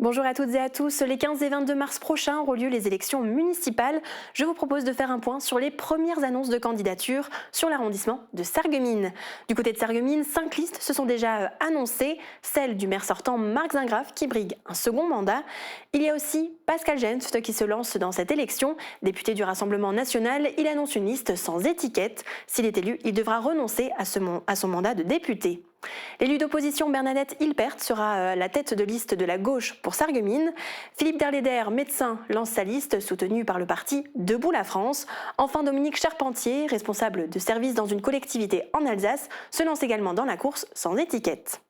Bonjour à toutes et à tous. Les 15 et 22 mars prochains auront lieu les élections municipales. Je vous propose de faire un point sur les premières annonces de candidature sur l'arrondissement de Sarreguemines. Du côté de Sarreguemines, 5 listes se sont déjà annoncées. Celle du maire sortant Marc Zingrave qui brigue un second mandat. Il y a aussi Pascal Genft qui se lance dans cette élection. Député du Rassemblement national, il annonce une liste sans étiquette. S'il est élu, il devra renoncer à son mandat de député. L'élu d'opposition Bernadette Hilpert sera la tête de liste de la gauche pour Sarreguemines. Philippe Derléder, médecin, lance sa liste soutenu par le parti Debout la France. Enfin, Dominique Charpentier, responsable de service dans une collectivité en Alsace, se lance également dans la course sans étiquette.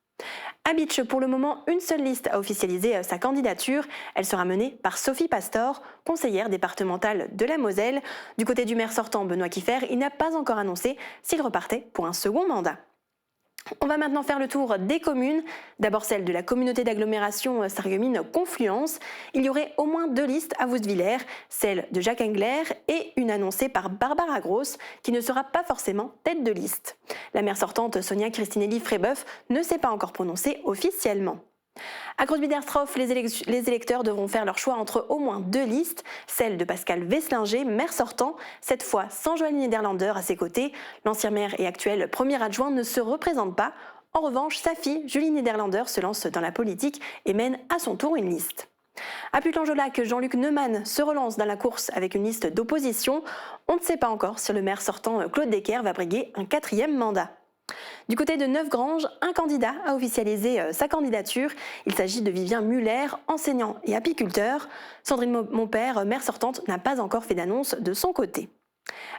À Bitche, pour le moment, une seule liste a officialisé sa candidature. Elle sera menée par Sophie Pastor, conseillère départementale de la Moselle. Du côté du maire sortant Benoît Kieffer, il n'a pas encore annoncé s'il repartait pour un second mandat. On va maintenant faire le tour des communes. D'abord celle de la communauté d'agglomération Sarreguemines Confluence. Il y aurait au moins 2 listes à Woustviller, celle de Jacques Engler et une annoncée par Barbara Gross, qui ne sera pas forcément tête de liste. La maire sortante Sonia Christinelli Frébeuf ne s'est pas encore prononcée officiellement. À Crosby-Derstroff, les électeurs devront faire leur choix entre au moins 2 listes, celle de Pascal Wesslinger, maire sortant, cette fois sans Joël Niederlander à ses côtés. L'ancien maire et actuel premier adjoint ne se représente pas. En revanche, sa fille, Julie Niederlander, se lance dans la politique et mène à son tour une liste. À Putelange-au-Lac, Jean-Luc Neumann se relance dans la course avec une liste d'opposition. On ne sait pas encore si le maire sortant Claude Decker va briguer un 4e mandat. Du côté de Neufgrange, un candidat a officialisé sa candidature. Il s'agit de Vivien Muller, enseignant et apiculteur. Sandrine Monpère, maire sortante, n'a pas encore fait d'annonce de son côté.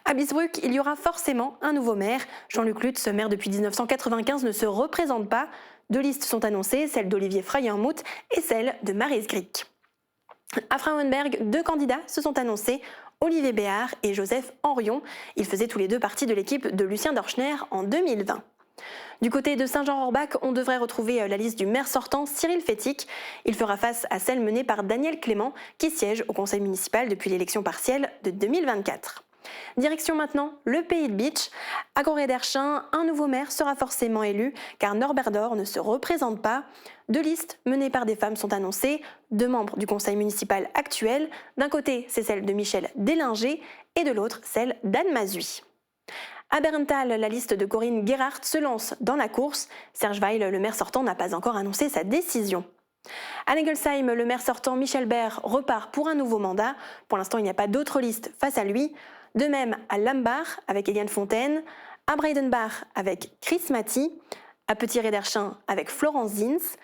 À Bisbruck, il y aura forcément un nouveau maire. Jean-Luc Lutz, maire depuis 1995, ne se représente pas. 2 listes sont annoncées, celle d'Olivier Freyermuth et celle de Maris Grick. À Frauenberg, 2 candidats se sont annoncés, Olivier Béard et Joseph Henrion. Ils faisaient tous les 2 partie de l'équipe de Lucien Dorschner en 2020. Du côté de Saint-Jean-Rohrbach, on devrait retrouver la liste du maire sortant Cyril Fétic. Il fera face à celle menée par Daniel Clément, qui siège au conseil municipal depuis l'élection partielle de 2024. Direction maintenant le Pays de Bitche. À Gorée-d'Erchin, un nouveau maire sera forcément élu car Norbert Dor ne se représente pas. 2 listes menées par des femmes sont annoncées, 2 membres du conseil municipal actuel. D'un côté, c'est celle de Michel Délinger et de l'autre, celle d'Anne Mazui. À Berntal, la liste de Corinne Guérard se lance dans la course. Serge Weil, le maire sortant, n'a pas encore annoncé sa décision. À Negelsheim, le maire sortant Michel Baird repart pour un nouveau mandat. Pour l'instant, il n'y a pas d'autre liste face à lui. De même à Lambach avec Eliane Fontaine, à Breidenbach avec Chris Matti, à Petit-Réderchin avec Florence Zins,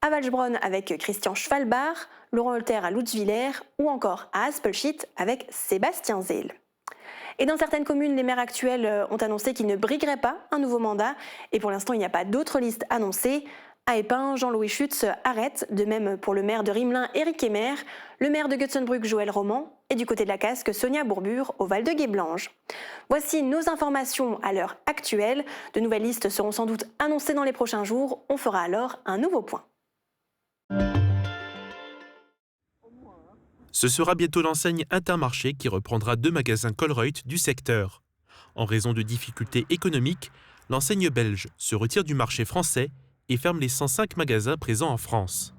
à Walsbronn avec Christian Schwalbach, Laurent Holter à Lutzwiller ou encore à Aspelshit avec Sébastien Zehl. Et dans certaines communes, les maires actuels ont annoncé qu'ils ne brigueraient pas un nouveau mandat. Et pour l'instant, il n'y a pas d'autres listes annoncées. À Épin, Jean-Louis Schutz arrête, de même pour le maire de Rimelin, Éric Emer, le maire de Götzenbrück, Joël Roman, et du côté de la Casque, Sonia Bourbure, au Val de Guéblange. Voici nos informations à l'heure actuelle. De nouvelles listes seront sans doute annoncées dans les prochains jours. On fera alors un nouveau point. Ce sera bientôt l'enseigne Intermarché qui reprendra 2 magasins Colruyt du secteur. En raison de difficultés économiques, l'enseigne belge se retire du marché français et ferme les 105 magasins présents en France.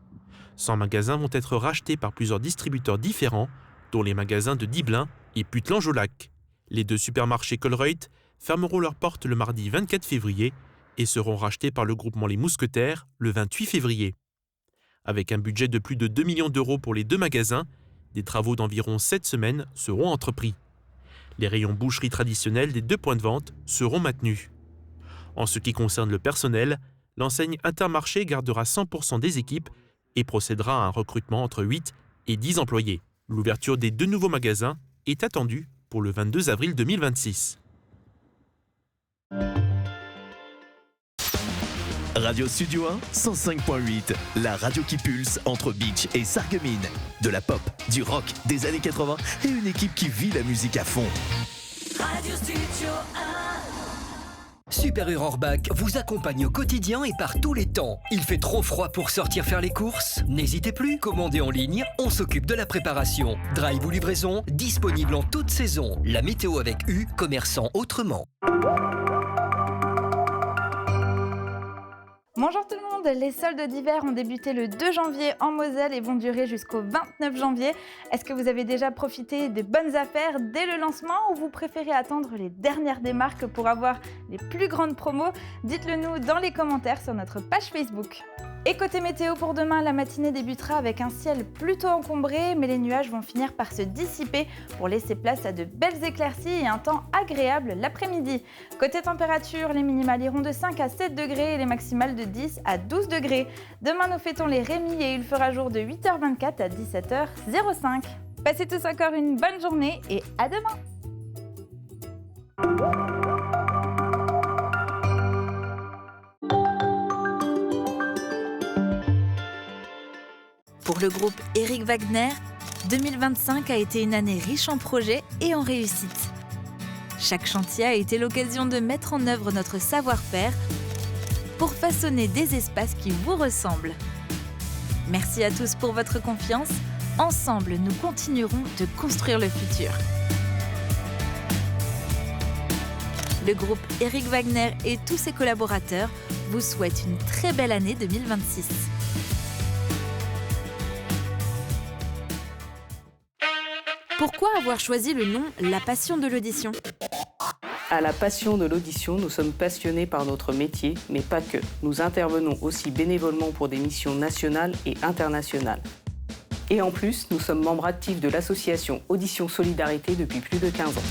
100 magasins vont être rachetés par plusieurs distributeurs différents, dont les magasins de Dibelin et Putelange-au-Lac. Les 2 supermarchés Colruyt fermeront leurs portes le mardi 24 février et seront rachetés par le groupement Les Mousquetaires le 28 février. Avec un budget de plus de 2 millions d'euros pour les 2 magasins, des travaux d'environ 7 semaines seront entrepris. Les rayons boucherie traditionnels des 2 points de vente seront maintenus. En ce qui concerne le personnel, l'enseigne Intermarché gardera 100% des équipes et procédera à un recrutement entre 8 et 10 employés. L'ouverture des 2 nouveaux magasins est attendue pour le 22 avril 2026. Radio Studio 1, 105.8, la radio qui pulse entre Bitche et Sarreguemines. De la pop, du rock, des années 80 et une équipe qui vit la musique à fond. Radio Studio 1. Super U Rohrbach vous accompagne au quotidien et par tous les temps. Il fait trop froid pour sortir faire les courses? N'hésitez plus, commandez en ligne, on s'occupe de la préparation. Drive ou livraison, disponible en toute saison. La météo avec U, commerçant autrement. Bonjour tout le monde, les soldes d'hiver ont débuté le 2 janvier en Moselle et vont durer jusqu'au 29 janvier. Est-ce que vous avez déjà profité des bonnes affaires dès le lancement ou vous préférez attendre les dernières des marques pour avoir les plus grandes promos? Dites-le nous dans les commentaires sur notre page Facebook. Et côté météo pour demain, la matinée débutera avec un ciel plutôt encombré, mais les nuages vont finir par se dissiper pour laisser place à de belles éclaircies et un temps agréable l'après-midi. Côté température, les minimales iront de 5 à 7 degrés et les maximales de 10 à 12 degrés. Demain, nous fêtons les Rémi et il fera jour de 8h24 à 17h05. Passez tous encore une bonne journée et à demain! Pour le groupe Éric Wagner, 2025 a été une année riche en projets et en réussites. Chaque chantier a été l'occasion de mettre en œuvre notre savoir-faire pour façonner des espaces qui vous ressemblent. Merci à tous pour votre confiance. Ensemble, nous continuerons de construire le futur. Le groupe Éric Wagner et tous ses collaborateurs vous souhaitent une très belle année 2026. Pourquoi avoir choisi le nom La Passion de l'audition ? À La Passion de l'audition, nous sommes passionnés par notre métier, mais pas que. Nous intervenons aussi bénévolement pour des missions nationales et internationales. Et en plus, nous sommes membres actifs de l'association Audition Solidarité depuis plus de 15 ans.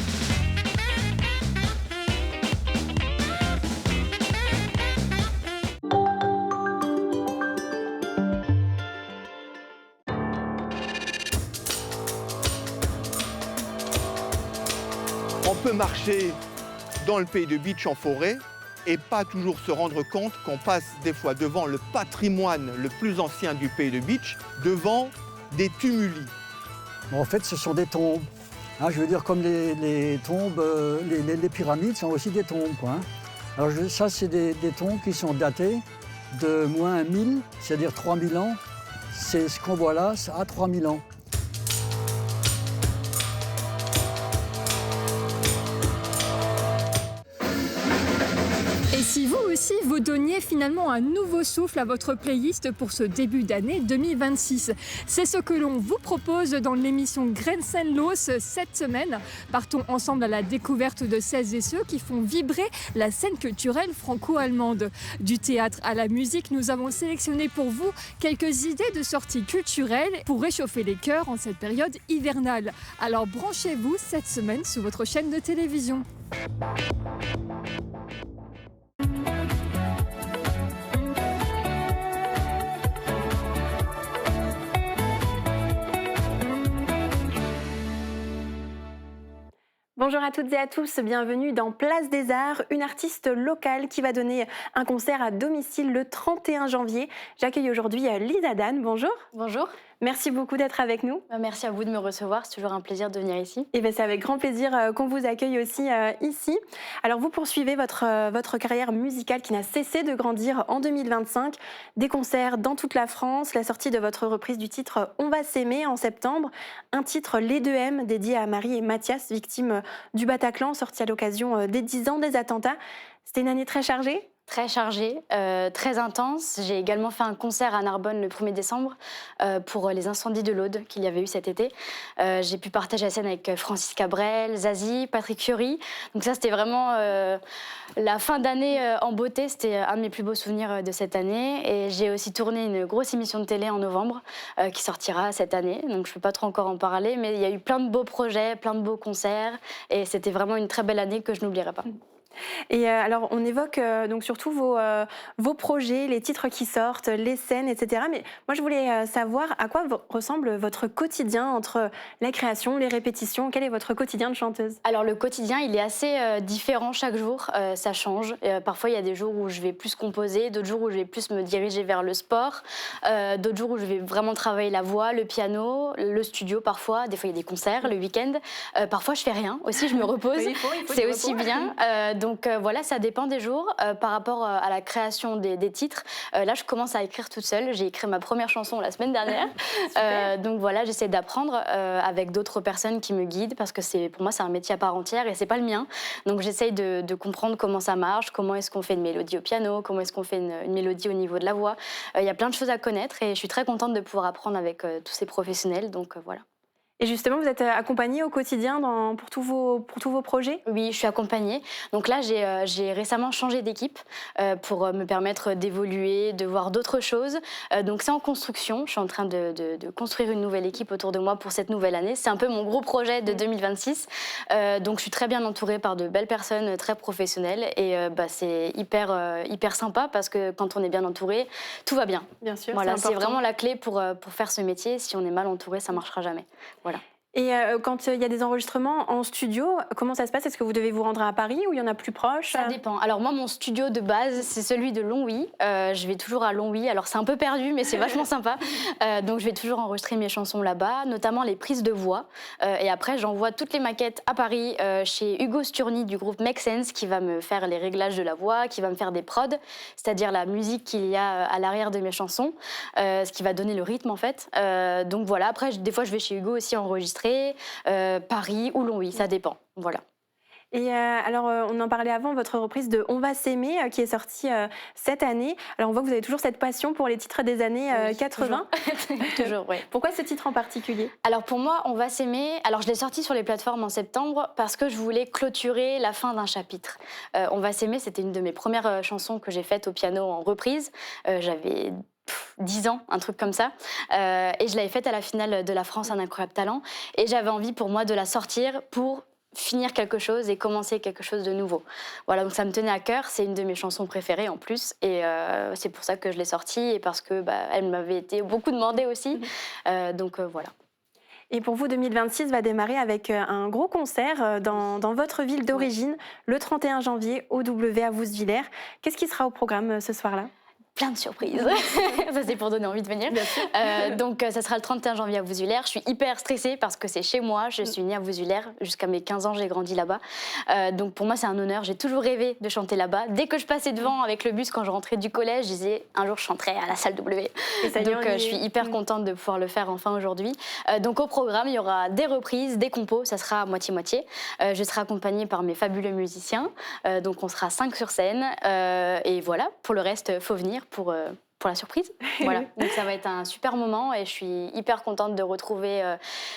On peut marcher dans le pays de Bitche en forêt et pas toujours se rendre compte qu'on passe des fois devant le patrimoine le plus ancien du pays de Bitche, devant des tumuli. Bon, en fait, ce sont des tombes. Hein, je veux dire, comme les tombes, les pyramides sont aussi des tombes, quoi, hein. Alors ça, c'est des tombes qui sont datées de moins 1000, c'est-à-dire 3000 ans. C'est ce qu'on voit là, à 3000 ans. Et si vous aussi, vous donniez finalement un nouveau souffle à votre playlist pour ce début d'année 2026. C'est ce que l'on vous propose dans l'émission Grenzenlos cette semaine. Partons ensemble à la découverte de celles et ceux qui font vibrer la scène culturelle franco-allemande. Du théâtre à la musique, nous avons sélectionné pour vous quelques idées de sorties culturelles pour réchauffer les cœurs en cette période hivernale. Alors branchez-vous cette semaine sur votre chaîne de télévision. Bonjour à toutes et à tous, bienvenue dans Place des Arts, une artiste locale qui va donner un concert à domicile le 31 janvier. J'accueille aujourd'hui Lisa Dan, bonjour. Bonjour. Merci beaucoup d'être avec nous. Merci à vous de me recevoir, c'est toujours un plaisir de venir ici. Et c'est avec grand plaisir qu'on vous accueille aussi ici. Alors vous poursuivez votre carrière musicale qui n'a cessé de grandir en 2025. Des concerts dans toute la France, la sortie de votre reprise du titre On va s'aimer en septembre, un titre Les 2M dédié à Marie et Mathias, victimes du Bataclan, sorti à l'occasion des 10 ans des attentats. C'était une année très chargée ? Très chargée, très intense. J'ai également fait un concert à Narbonne le 1er décembre pour les incendies de l'Aude qu'il y avait eu cet été. J'ai pu partager la scène avec Francis Cabrel, Zazie, Patrick Fiori. Donc ça, c'était vraiment la fin d'année en beauté. C'était un de mes plus beaux souvenirs de cette année. Et j'ai aussi tourné une grosse émission de télé en novembre qui sortira cette année. Donc je ne peux pas trop encore en parler, mais il y a eu plein de beaux projets, plein de beaux concerts. Et c'était vraiment une très belle année que je n'oublierai pas. Et alors, on évoque donc surtout vos projets, les titres qui sortent, les scènes, etc. Mais moi, je voulais savoir à quoi ressemble votre quotidien entre la création, les répétitions. Quel est votre quotidien de chanteuse ? Alors, le quotidien, il est assez différent chaque jour. Ça change. Parfois, il y a des jours où je vais plus composer, d'autres jours où je vais plus me diriger vers le sport, d'autres jours où je vais vraiment travailler la voix, le piano, le studio parfois. Des fois, il y a des concerts le week-end. Parfois, je fais rien. Aussi, je me repose. Il faut c'est aussi bien. Donc voilà, ça dépend des jours. Par rapport à la création des titres, là, je commence à écrire toute seule. J'ai écrit ma première chanson la semaine dernière. Donc voilà, j'essaie d'apprendre avec d'autres personnes qui me guident parce que pour moi, c'est un métier à part entière et c'est pas le mien. Donc j'essaye de comprendre comment ça marche, comment est-ce qu'on fait une mélodie au piano, comment est-ce qu'on fait une mélodie au niveau de la voix. Il y a plein de choses à connaître et je suis très contente de pouvoir apprendre avec tous ces professionnels. Donc voilà. Et justement, vous êtes accompagnée au quotidien pour tous vos projets? Oui, je suis accompagnée. Donc là, j'ai récemment changé d'équipe pour me permettre d'évoluer, de voir d'autres choses. Donc c'est en construction. Je suis en train de construire une nouvelle équipe autour de moi pour cette nouvelle année. C'est un peu mon gros projet de 2026. Donc je suis très bien entourée par de belles personnes très professionnelles. Et c'est hyper sympa parce que quand on est bien entouré, tout va bien. Bien sûr, voilà, c'est vraiment la clé pour faire ce métier. Si on est mal entouré, ça ne marchera jamais. Voilà. Et quand il y a des enregistrements en studio, comment ça se passe? Est-ce que vous devez vous rendre à Paris ou il y en a plus proche? Ça dépend. Alors moi, mon studio de base, c'est celui de Longwy. Je vais toujours à Longwy. Alors c'est un peu perdu, mais c'est vachement sympa. Donc je vais toujours enregistrer mes chansons là-bas, notamment les prises de voix. Et après, j'envoie toutes les maquettes à Paris chez Hugo Sturny du groupe Make Sense, qui va me faire les réglages de la voix, qui va me faire des prods, c'est-à-dire la musique qu'il y a à l'arrière de mes chansons, ce qui va donner le rythme en fait. Donc voilà. Après, des fois, je vais chez Hugo aussi enregistrer. Paris ou Longwy, ça dépend. Voilà. Et alors, on en parlait avant, votre reprise de On va s'aimer, qui est sortie cette année. Alors, on voit que vous avez toujours cette passion pour les titres des années 80. Toujours, oui. Pourquoi ce titre en particulier? Alors, pour moi, On va s'aimer, alors je l'ai sorti sur les plateformes en septembre parce que je voulais clôturer la fin d'un chapitre. On va s'aimer, c'était une de mes premières chansons que j'ai faites au piano en reprise. J'avais 10 ans, un truc comme ça. Et je l'avais faite à la finale de la France Un Incroyable Talent. Et j'avais envie pour moi de la sortir pour finir quelque chose et commencer quelque chose de nouveau. Voilà, donc ça me tenait à cœur. C'est une de mes chansons préférées en plus. Et c'est pour ça que je l'ai sortie et parce que elle m'avait été beaucoup demandée aussi. Donc voilà. Et pour vous, 2026 va démarrer avec un gros concert dans votre ville d'origine, le 31 janvier, au W à Vousvillers. Qu'est-ce qui sera au programme ce soir-là? Plein de surprises. Ça, c'est pour donner envie de venir. Donc, ça sera le 31 janvier à Vousvillers. Je suis hyper stressée parce que c'est chez moi. Je suis née à Vousvillers. Jusqu'à mes 15 ans, j'ai grandi là-bas. Donc, pour moi, c'est un honneur. J'ai toujours rêvé de chanter là-bas. Dès que je passais devant avec le bus, quand je rentrais du collège, je disais un jour, je chanterai à la salle W. Donc, je suis hyper contente de pouvoir le faire enfin aujourd'hui. Donc, au programme, il y aura des reprises, des compos. Ça sera à moitié-moitié. Je serai accompagnée par mes fabuleux musiciens. Donc, on sera 5 sur scène. Et voilà, pour le reste, faut venir pour la surprise. Voilà. Donc ça va être un super moment et je suis hyper contente de retrouver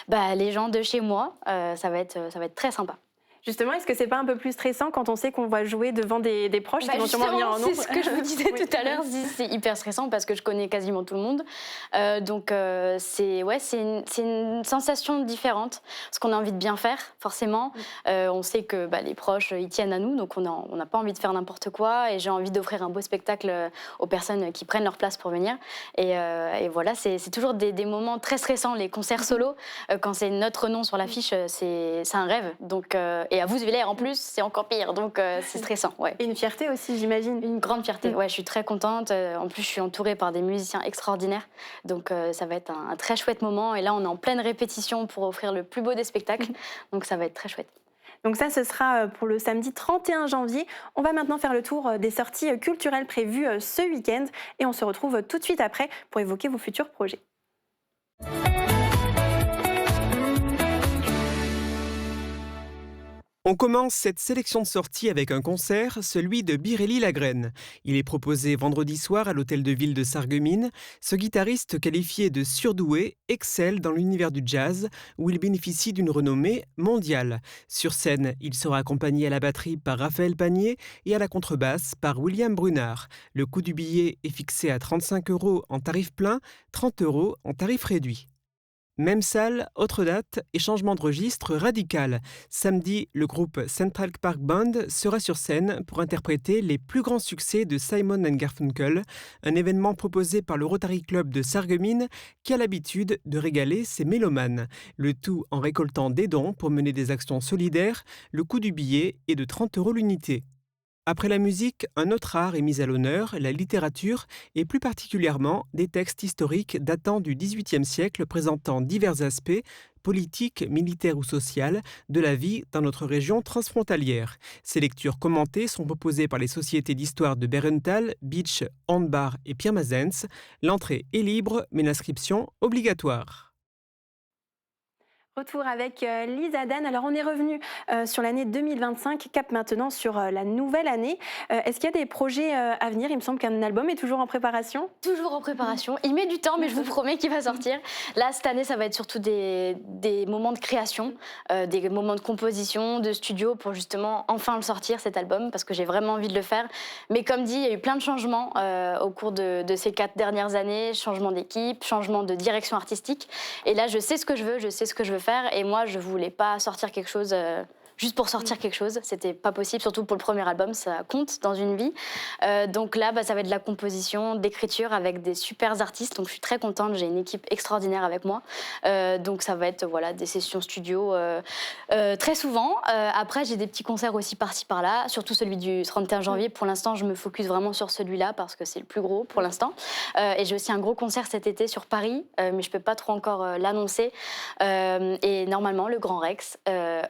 les gens de chez moi. Ça va être très sympa. Justement, est-ce que c'est pas un peu plus stressant quand on sait qu'on va jouer devant des proches qui vont sûrement venir en nombre? C'est ce que je vous disais tout à l'heure, c'est hyper stressant parce que je connais quasiment tout le monde. Donc c'est une sensation différente parce qu'on a envie de bien faire, forcément. On sait que les proches, ils tiennent à nous, donc on n'a pas envie de faire n'importe quoi et j'ai envie d'offrir un beau spectacle aux personnes qui prennent leur place pour venir. Et voilà, c'est toujours des moments très stressants, les concerts solo. Quand c'est notre nom sur l'affiche, c'est un rêve. Donc, et à Vousvillers, en plus, c'est encore pire, donc c'est stressant. Ouais. Et une fierté aussi, j'imagine. Une grande fierté, ouais, je suis très contente. En plus, je suis entourée par des musiciens extraordinaires, donc ça va être un très chouette moment. Et là, on est en pleine répétition pour offrir le plus beau des spectacles, donc ça va être très chouette. Donc ça, ce sera pour le samedi 31 janvier. On va maintenant faire le tour des sorties culturelles prévues ce week-end et on se retrouve tout de suite après pour évoquer vos futurs projets. On commence cette sélection de sorties avec un concert, celui de Birelli Lagrène. Il est proposé vendredi soir à l'hôtel de ville de Sarreguemines. Ce guitariste qualifié de surdoué excelle dans l'univers du jazz, où il bénéficie d'une renommée mondiale. Sur scène, il sera accompagné à la batterie par Raphaël Panier et à la contrebasse par William Brunard. Le coût du billet est fixé à 35 € en tarif plein, 30 € en tarif réduit. Même salle, autre date et changement de registre radical. Samedi, le groupe Central Park Band sera sur scène pour interpréter les plus grands succès de Simon & Garfunkel, un événement proposé par le Rotary Club de Sarreguemines qui a l'habitude de régaler ses mélomanes. Le tout en récoltant des dons pour mener des actions solidaires. Le coût du billet est de 30 € l'unité. Après la musique, un autre art est mis à l'honneur, la littérature, et plus particulièrement des textes historiques datant du XVIIIe siècle présentant divers aspects, politiques, militaires ou sociales de la vie dans notre région transfrontalière. Ces lectures commentées sont proposées par les sociétés d'histoire de Berenthal, Beach, Handbar et Pirmasens. L'entrée est libre, mais l'inscription obligatoire. Retour avec Lisa Dan. Alors on est revenu sur l'année 2025, cap maintenant sur la nouvelle année. Est-ce qu'il y a des projets à venir? Il me semble qu'un album est toujours en préparation. Toujours en préparation. Il met du temps, mais je vous promets qu'il va sortir. Là, cette année, ça va être surtout des moments de création, des moments de composition, de studio pour justement enfin le sortir, cet album, parce que j'ai vraiment envie de le faire. Mais comme dit, il y a eu plein de changements au cours de ces 4 dernières années, changement d'équipe, changement de direction artistique. Et là, je sais ce que je veux, je sais ce que je veux faire. Et moi, je voulais pas sortir quelque chose juste pour sortir quelque chose. C'était pas possible, surtout pour le premier album, ça compte dans une vie. Donc là, ça va être de la composition, d'écriture avec des super artistes. Donc je suis très contente, j'ai une équipe extraordinaire avec moi. Donc ça va être des sessions studio très souvent. Après, j'ai des petits concerts aussi par-ci par-là, surtout celui du 31 janvier. Pour l'instant, je me focus vraiment sur celui-là parce que c'est le plus gros pour l'instant. Et j'ai aussi un gros concert cet été sur Paris, mais je peux pas trop encore l'annoncer. Et normalement, le Grand Rex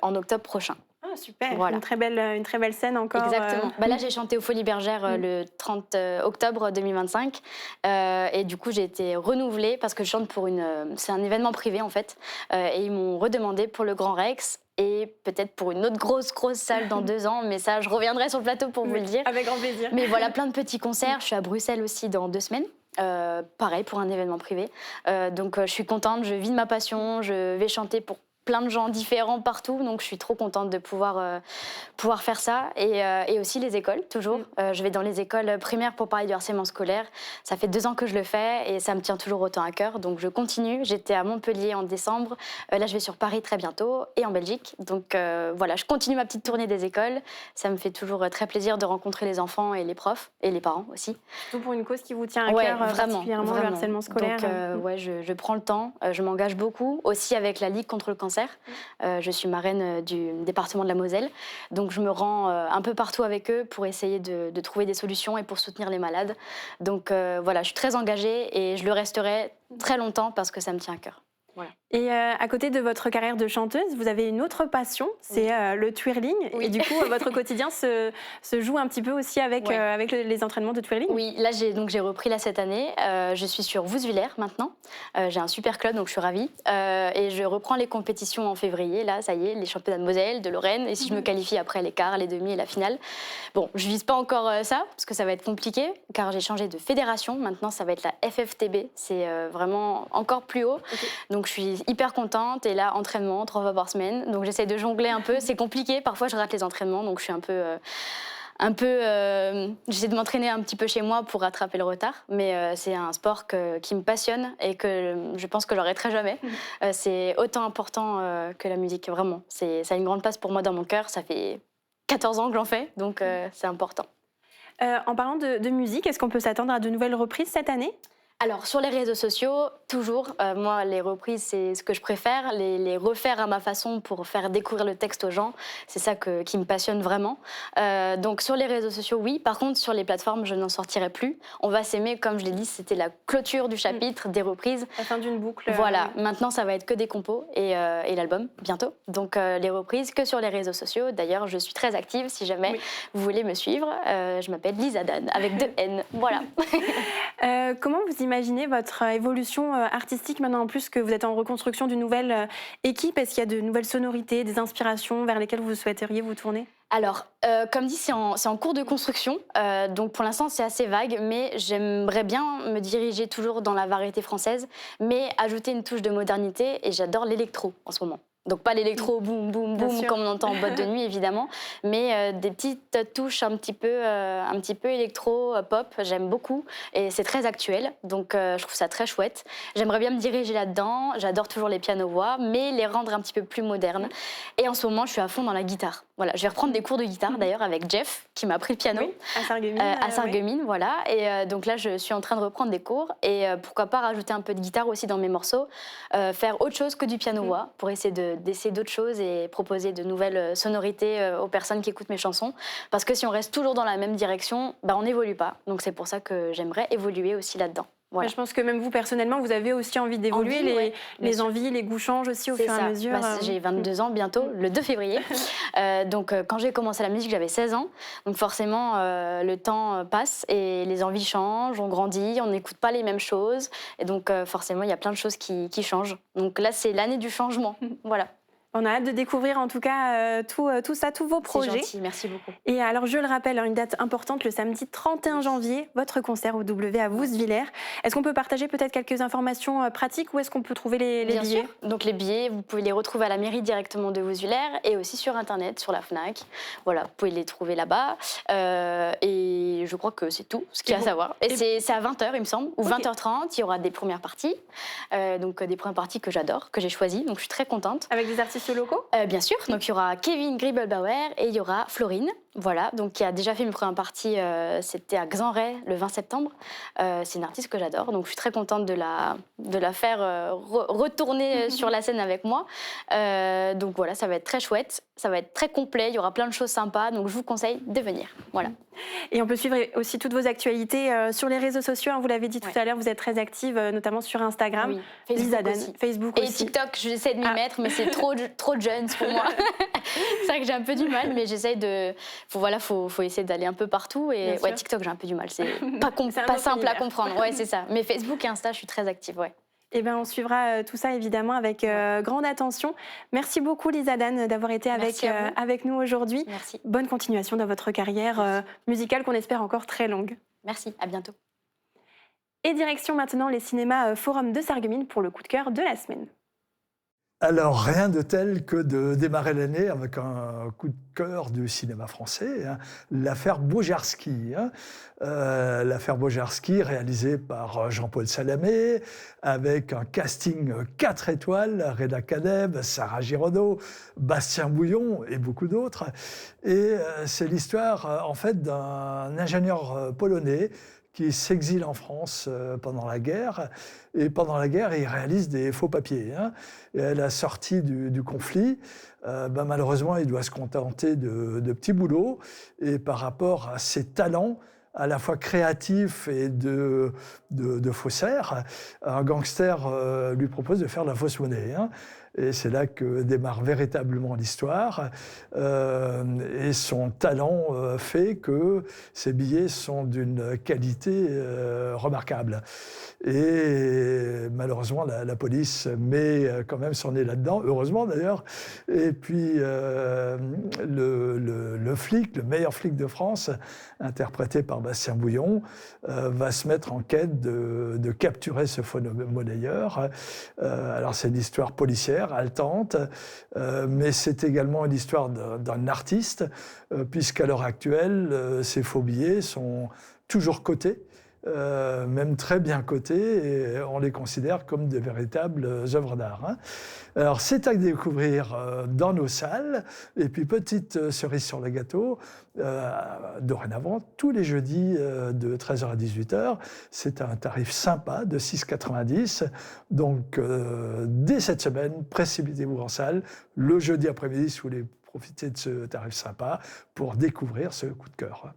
en octobre prochain. Ah, super, voilà. Une très belle scène encore. Exactement. Là, j'ai chanté aux Folies Bergères le 30 octobre 2025. Et du coup, j'ai été renouvelée parce que je chante pour c'est un événement privé, en fait. Et ils m'ont redemandé pour le Grand Rex et peut-être pour une autre grosse salle dans 2 ans. Mais ça, je reviendrai sur le plateau pour vous le dire. Avec grand plaisir. Mais voilà, plein de petits concerts. Je suis à Bruxelles aussi dans 2 semaines. Pareil, pour un événement privé. Donc, je suis contente. Je vis de ma passion. Je vais chanter pour plein de gens différents partout, donc je suis trop contente de pouvoir faire ça. Et aussi les écoles, toujours. Je vais dans les écoles primaires pour parler du harcèlement scolaire. Ça fait 2 ans que je le fais et ça me tient toujours autant à cœur, donc je continue. J'étais à Montpellier en décembre, là je vais sur Paris très bientôt et en Belgique. Donc voilà, je continue ma petite tournée des écoles. Ça me fait toujours très plaisir de rencontrer les enfants et les profs, et les parents aussi. Surtout pour une cause qui vous tient à cœur, particulièrement le harcèlement scolaire. Donc je prends le temps, je m'engage beaucoup, aussi avec la Ligue contre le cancer. Je suis marraine du département de la Moselle, donc je me rends un peu partout avec eux pour essayer de trouver des solutions et pour soutenir les malades. Donc voilà, je suis très engagée et je le resterai très longtemps parce que ça me tient à cœur. Voilà. Et à côté de votre carrière de chanteuse, vous avez une autre passion, c'est le twirling. Oui. Et du coup, votre quotidien se joue un petit peu aussi avec les entraînements de twirling. Oui, là j'ai repris cette année. Je suis sur Wouswiller maintenant. J'ai un super club, donc je suis ravie. Et je reprends les compétitions en février. Là, ça y est, les championnats de Moselle, de Lorraine. Et si je me qualifie après les quarts, les demi et la finale. Bon, je vise pas encore ça, parce que ça va être compliqué, car j'ai changé de fédération. Maintenant, ça va être la FFTB. C'est vraiment encore plus haut. Okay. Donc je suis hyper contente et là, entraînement 3 fois par semaine. Donc j'essaie de jongler un peu. C'est compliqué. Parfois, je rate les entraînements, donc je suis j'essaie de m'entraîner un petit peu chez moi pour rattraper le retard. Mais c'est un sport qui me passionne et que je pense que j'arrêterai jamais. C'est autant important que la musique, vraiment. Ça a une grande place pour moi dans mon cœur. Ça fait 14 ans que j'en fais, donc c'est important. En parlant de musique, est-ce qu'on peut s'attendre à de nouvelles reprises cette année ? Alors, sur les réseaux sociaux, toujours, moi, les reprises, c'est ce que je préfère, les refaire à ma façon pour faire découvrir le texte aux gens, c'est ça qui me passionne vraiment. Donc, sur les réseaux sociaux, oui. Par contre, sur les plateformes, je n'en sortirai plus. On va s'aimer, comme je l'ai dit, c'était la clôture du chapitre, des reprises. La fin d'une boucle. Voilà, maintenant, ça va être que des compos et l'album, bientôt. Donc, les reprises, que sur les réseaux sociaux. D'ailleurs, je suis très active, si jamais vous voulez me suivre. Je m'appelle Lisa Dan, avec 2 N. Voilà. Comment vous imaginez votre évolution artistique maintenant, en plus que vous êtes en reconstruction d'une nouvelle équipe? Est-ce qu'il y a de nouvelles sonorités, des inspirations vers lesquelles vous souhaiteriez vous tourner? Alors, comme dit, c'est en cours de construction, donc pour l'instant c'est assez vague, mais j'aimerais bien me diriger toujours dans la variété française, mais ajouter une touche de modernité, et j'adore l'électro en ce moment. Donc pas l'électro boum boum boum comme on entend en boîte de nuit évidemment, mais des petites touches un petit peu électro pop, j'aime beaucoup et c'est très actuel, donc je trouve ça très chouette. J'aimerais bien me diriger là-dedans, j'adore toujours les pianos-voix, mais les rendre un petit peu plus modernes. Et en ce moment je suis à fond dans la guitare. Voilà, je vais reprendre des cours de guitare d'ailleurs avec Jeff qui m'a appris le piano à Sarreguemines, voilà. Et donc là je suis en train de reprendre des cours et pourquoi pas rajouter un peu de guitare aussi dans mes morceaux, faire autre chose que du piano-voix pour essayer d'essayer d'autres choses et proposer de nouvelles sonorités aux personnes qui écoutent mes chansons. Parce que si on reste toujours dans la même direction, on n'évolue pas. Donc c'est pour ça que j'aimerais évoluer aussi là-dedans. Voilà. Je pense que même vous, personnellement, vous avez aussi envie d'évoluer. Les envies, les goûts changent aussi au fur et à mesure. J'ai 22 ans bientôt, le 2 février. Donc, quand j'ai commencé la musique, j'avais 16 ans. Donc, forcément, le temps passe et les envies changent, on grandit, on n'écoute pas les mêmes choses. Et donc, forcément, il y a plein de choses qui changent. Donc là, c'est l'année du changement. Voilà. On a hâte de découvrir en tout cas tout ça, tous vos projets. C'est gentil, merci beaucoup. Et alors je le rappelle, une date importante, le samedi 31 janvier, votre concert au W à Wouswiller. Est-ce qu'on peut partager peut-être quelques informations pratiques, où est-ce qu'on peut trouver les Bien billets? sûr. Donc les billets, vous pouvez les retrouver à la mairie directement de Wouswiller et aussi sur Internet, sur la Fnac. Voilà, vous pouvez les trouver là-bas. Et je crois que c'est tout ce qu'il y a à savoir. Et c'est à 20h, il me semble, ou 20h30. Il y aura des premières parties. Donc des premières parties que j'adore, que j'ai choisies. Donc je suis très contente. Avec des artistes locaux? Bien sûr. Donc il y aura Kevin Griebelbauer et il y aura Florine. Voilà, donc qui a déjà fait une première partie, c'était à Xanray le 20 septembre. C'est une artiste que j'adore, donc je suis très contente de la faire retourner sur la scène avec moi. Donc voilà, ça va être très chouette, ça va être très complet, il y aura plein de choses sympas, donc je vous conseille de venir. Voilà. Et on peut suivre aussi toutes vos actualités sur les réseaux sociaux. Vous l'avez dit tout à l'heure, vous êtes très active, notamment sur Instagram. Oui, Facebook aussi. Facebook aussi. Et TikTok, j'essaie de m'y mettre, mais c'est trop jeune pour moi. C'est vrai que j'ai un peu du mal, mais j'essaie de... Faut essayer d'aller un peu partout. Et ouais, TikTok, j'ai un peu du mal. C'est pas simple à comprendre. Ouais, c'est ça. Mais Facebook et Insta, je suis très active, ouais. Eh bien, on suivra tout ça évidemment avec grande attention. Merci beaucoup Lisa Dan d'avoir été avec nous aujourd'hui. Merci. Bonne continuation dans votre carrière musicale qu'on espère encore très longue. Merci, à bientôt. Et direction maintenant les cinémas Forum de Sarreguemines pour le coup de cœur de la semaine. Alors, rien de tel que de démarrer l'année avec un coup de cœur du cinéma français, hein, l'affaire Bojarski. L'affaire Bojarski, réalisée par Jean-Paul Salamé, avec un casting 4 étoiles, Reda Kadeb, Sarah Giraudot, Bastien Bouillon et beaucoup d'autres. Et c'est l'histoire, en fait, d'un ingénieur polonais qui s'exile en France pendant la guerre. Et pendant la guerre, il réalise des faux papiers. Et à la sortie du conflit, malheureusement, il doit se contenter de petits boulots. Et par rapport à ses talents, à la fois créatifs et de faussaire, un gangster lui propose de faire de la fausse monnaie. Et c'est là que démarre véritablement l'histoire. Et son talent fait que ces billets sont d'une qualité remarquable. Et malheureusement, la police met quand même son nez là-dedans, heureusement d'ailleurs. Et puis le flic, le meilleur flic de France, interprété par Bastien Bouillon, va se mettre en quête de capturer ce faux monnayeur. Alors c'est une histoire policière, haletante, mais c'est également une histoire d'un artiste, puisqu'à l'heure actuelle, ces faux billets sont toujours cotés, même très bien cotés, et on les considère comme de véritables œuvres d'art. Alors c'est à découvrir dans nos salles, et puis petite cerise sur le gâteau, dorénavant, tous les jeudis de 13h à 18h, c'est un tarif sympa de 6,90 €. Donc dès cette semaine, précipitez-vous en salle, le jeudi après-midi, si vous voulez profiter de ce tarif sympa pour découvrir ce coup de cœur.